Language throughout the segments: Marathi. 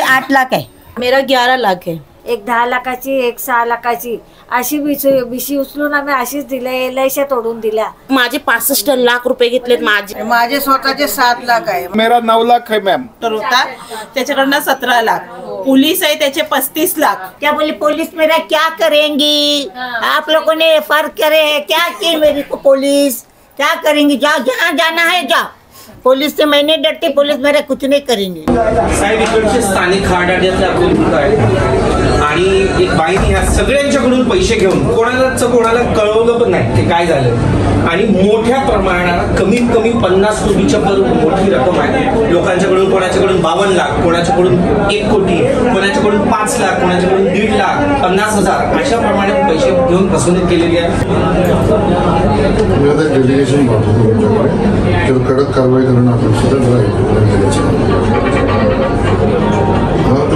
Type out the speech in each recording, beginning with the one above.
8 लाख है, मेरा 11 लाख है। एक 10 लाखाची, एक 6 लाखाची अशी बिशी उचलून आम्ही अशीच दिल्या, एलआयसी तोडून दिल्या। माझे 65 लाख रुपये घेतलेत माझे स्वतःचे 7 लाख आहे। मेरा 9 लाख है मैम। तर होता त्याच्याकडनं 17 लाख, पुलिस आहे त्याचे 35 लाख। क्या बोली पुलिस मेरा क्या करेंगी? आप लोगों ने एफआईआर करे क्या की मेरी को पुलिस क्या करेंगी? जाओ जहाँ जाना है जाओ, पुलिस से मैं नहीं डरती, पुलिस मेरा कुछ नहीं करेंगी। साहेब इकडचे स्थानिक खाडाड्यातले आपले लोक आहेत आणि एक बाईने ह्या सगळ्यांच्याकडून पैसे घेऊन कोणाला कळवलं पण नाही ते काय झालं आणि मोठ्या प्रमाणात कमीत कमी 50 कोटीच्या वर मोठी रक्कम आहे लोकांच्याकडून, कोणाच्याकडून 52 लाख, कोणाच्याकडून 1 कोटी, कोणाच्याकडून 5 लाख, कोणाच्याकडून 1.5 लाख, 50,000 अशा प्रमाणात पैसे घेऊन फसवणूक केलेली आहे। डेलिगेशन पाठवतो कडक कारवाई करणं अपेक्षित आहे।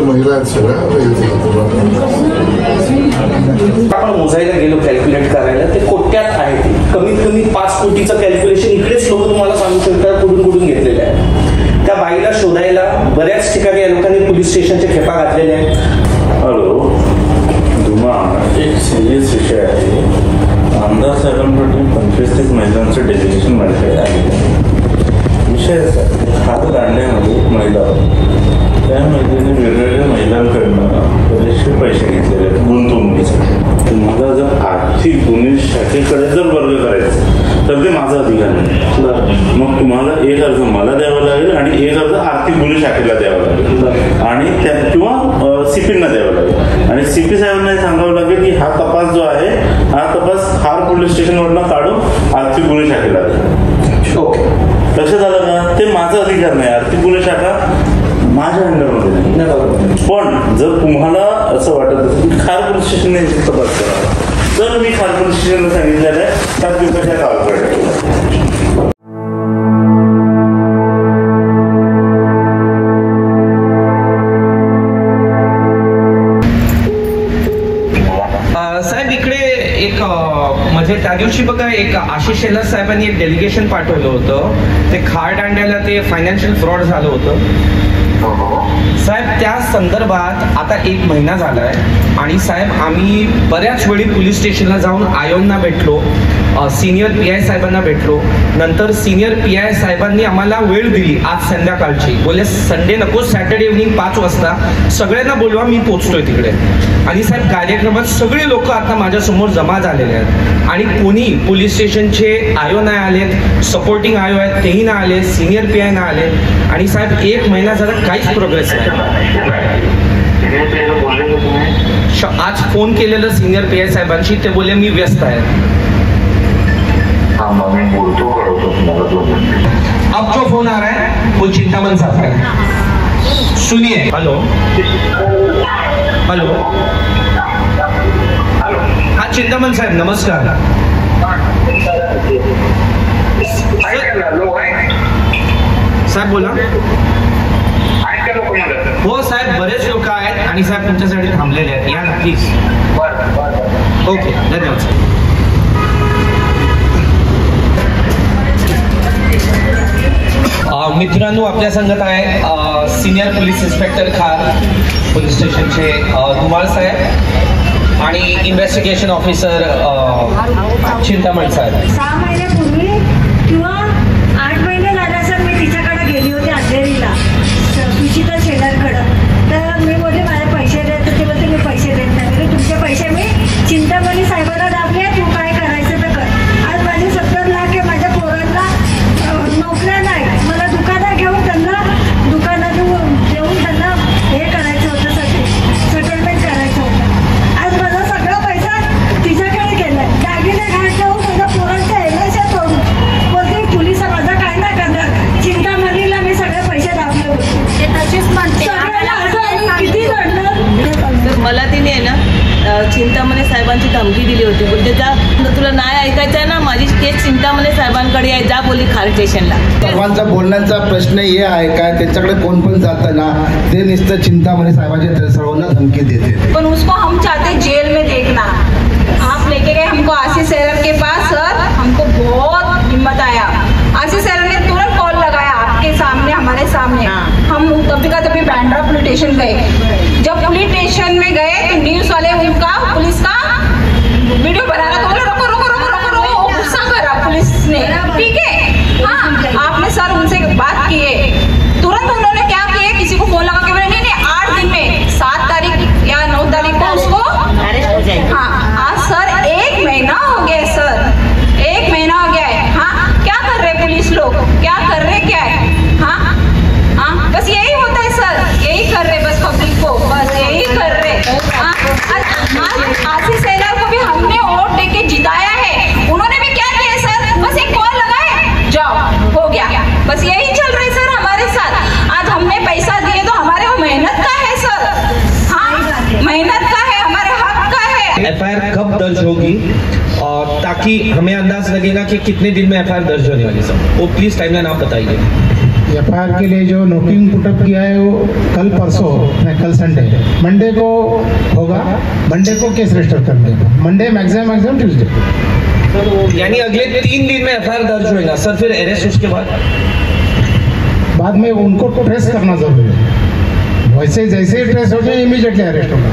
महिला आहेत सगळ्या आपण मोजायला गेलो, कॅल्क्युलेट करायला ते कोट्यात आहे। कमीत कमी 5 कोटीचं कॅल्क्युलेशन इकडेच लोक तुम्हाला सांगू शकतात कुठून घेतलेलं आहे। त्या बाईला शोधायला बऱ्याच ठिकाणी या लोकांनी पोलीस स्टेशनच्या खेपा घातलेल्या आहेत। हॅलो धुमा, एक सिरियस विषय आहे। आमदार साहेबांकडून 25-30 महिलांचं डेलिगेशन मांडलेलं आहे। विषय असा, हात दांड्यामध्ये महिला, त्या महिलेने वेगवेगळ्या महिलांकडनं बरेचसे पैसे घेतलेले आहेत गुंतवणुकीसाठी। तुम्हाला जर आर्थिक गुन्हे शाखेकडे जर वर्ग करायचं तर ते माझा अधिकार नाही। मग तुम्हाला एक अर्ज मला द्यावा लागेल आणि एक अर्ज आर्थिक गुन्हे शाखेला द्यावा लागेल आणि त्या किंवा सीपींना द्यावा लागेल आणि सीपी साहेबांना सांगावं लागेल की हा तपास जो आहे हा तपास खार पोलीस स्टेशनवरनं काढून आर्थिक गुन्हे शाखेला द्या। ओके, लक्षात आलं का? ते माझा अधिकार नाही, आर्थिक गुन्हे शाखा माझ्या अंडरमध्ये नाही। पण जर तुम्हाला असं वाटत असेल की खार पोलीस स्टेशनने तपास करा तर मी खार पोलीस स्टेशनला सांगितलेलं आहे 7 दिवसाच्या कालावधीत। साहेब इकडे एक म्हणजे त्या दिवशी बघा एक आशिष शेलार साहेबांनी एक डेलिगेशन पाठवलं होतं, ते खार दांड्याला ते फायनान्शियल फ्रॉड झालं होतं साहेब। त्या संदर्भात आता 1 महिना झालाय आणि साहेब आम्ही बऱ्याच वेळी पोलीस स्टेशनला जाऊन आयोंना भेटलो, सिनियर PI साहेबांना भेटलो, नंतर सिनियर PI साहेबांनी आम्हाला वेळ दिली आज संध्याकाळची, बोलले संडे नको सॅटर्डे इव्हनिंग 5 वाजता सगळ्यांना बोलवा, मी पोहोचतोय तिकडे। आणि साहेब कार्यक्रमात सगळे लोक आता माझ्यासमोर जमा झालेले आहेत आणि कोणी पोलीस स्टेशनचे आयो नाही आलेत, सपोर्टिंग आयो आहेत तेही नाही आले, सिनियर PI नाही आले आणि साहेब 1 महिना झाला काहीच प्रोग्रेस नाही। आज फोन केलेलं सिनियर PI साहेबांशी, ते बोलले मी व्यस्त आहे। अब जो फोन आ रहा है वो चिंतामन साहब का है, सुनिए। हेलो हेलो, हाँ चिंतामन साहेब नमस्कार। साहेब बोला। हो साहेब बरेच लोक आहेत आणि साहेब तुमच्यासाठी थांबलेले आहेत, या ना प्लीज। ओके धन्यवाद साहेब। मित्रांनो आपल्या संगत आहे सिनियर पोलीस इन्स्पेक्टर खार पोलीस स्टेशनचे धुमाळ साहेब आणि इन्व्हेस्टिगेशन ऑफिसर चिंतामण साहेब। 6 महिन्यापूर्वी किंवा 8 महिने झाले असं मी तिच्याकडे गेली होती अंधेरीला, सुचिता शेलारकडं। तर मी बोलले माझे पैसे देत, ते बोलते मी पैसे देत नाही। तुमचे पैसे मी चिंतामणी साहेबांना दाबले, तू काय करायचं तर कर। आज माझे 70 लाख आहे, माझ्या पोरांना नोकऱ्या नाही, मला दुकानात घेऊन त्यांना दुकानात देऊन त्यांना हे करायचं होतं, सेटलमेंट करायचं होतं। आज माझा सगळा पैसा तिच्याकडे गेलाय, दागिने घाट जाऊन माझ्या पोरांच्या एलआयसी तोडून बोलते पोलिस माझा काय नाही करणार। चिंतामणीला मी सगळे पैसे दाबले होते, ते तशीच म्हणते किती लढणार। मला तिने आहे ना चिंतामणी साहेबांची धमकी दिली होती, बोलते जा तुला नाही ऐकायचं आहे ना माझी केस चिंतामणी साहेबांकडे आहे, जा बोली खार स्टेशनला। सर्वांचा बोलण्याचा प्रश्न हे आहे काय, त्याच्याकडे कोण पण जातं ना ते नुसतं चिंतामणी साहेबांच्या सर्वांना धमकी देते। पण उसको हम चाहते जेल में देखना। आप लेके गए हमको आशीष शेलार के पास, सर हमको बहुत हिम्मत आया। आशीष शेलार ने तुरंत कॉल लगाया आपके सामने, हमारे सामने। हम तभी का तभी बांद्रा पुलिस स्टेशन गए, अंदाज लगेगा कि कितने दिन में एफआईआर दर्ज होने वाली सर? वो प्लीज टाइमलाइन आप बताइए। एफआईआर के लिए जो नोटिंग पुटअप किया है वो कल परसों नहीं, कल संडे, मंडे को होगा। मंडे को केस रजिस्टर कर देगा, मंडे मैक्सिमम ट्यूसडे। सर यानी अगले 3 दिन में एफआईआर दर्ज होगा सर, फिर अरेस्ट उसके बाद में उनको ट्रेस करना जरूरी है। वैसे जैसे ही ट्रेस हो जाए इमीडिएटली अरेस्ट होगा।